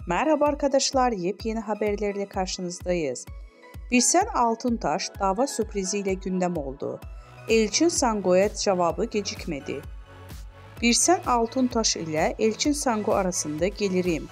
Merhaba arkadaşlar, yepyeni haberlerle karşınızdayız. Birsen Altuntaş dava sürpriziyle gündem oldu. Elçin Sango'ya cevabı gecikmedi. Birsen Altuntaş ile Elçin Sango arasında gelirim.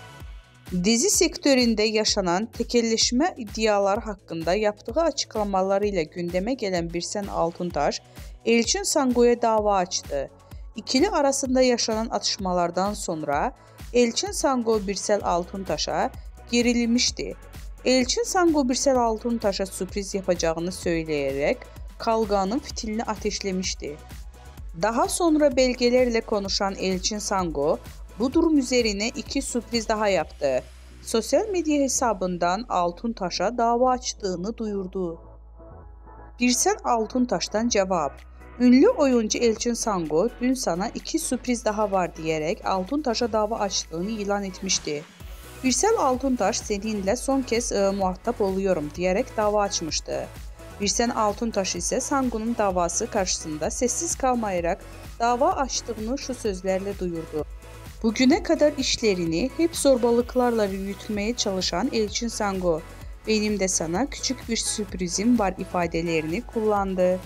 Dizi sektöründe yaşanan tekelleşme iddiaları hakkında yaptığı açıklamalarıyla gündeme gelen Birsen Altuntaş, Elçin Sango'ya dava açtı. İkili arasında yaşanan atışmalardan sonra Elçin Sango Birsel Altuntaş'a gerilmişti. Elçin Sango Birsel Altuntaş'a sürpriz yapacağını söyleyerek kavganın fitilini ateşlemişti. Daha sonra belgelerle konuşan Elçin Sango bu durum üzerine iki sürpriz daha yaptı. Sosyal medya hesabından Altuntaş'a dava açtığını duyurdu. Birsen Altuntaş'tan cevap. Ünlü oyuncu Elçin Sango dün sana iki sürpriz daha var diyerek Altuntaş'a dava açtığını ilan etmişti. Birsel Altuntaş seninle son kez muhatap oluyorum diyerek dava açmıştı. Birsen Altuntaş ise Sango'nun davası karşısında sessiz kalmayarak dava açtığını şu sözlerle duyurdu. Bugüne kadar işlerini hep zorbalıklarla yürütmeye çalışan Elçin Sango, benim de sana küçük bir sürprizim var ifadelerini kullandı.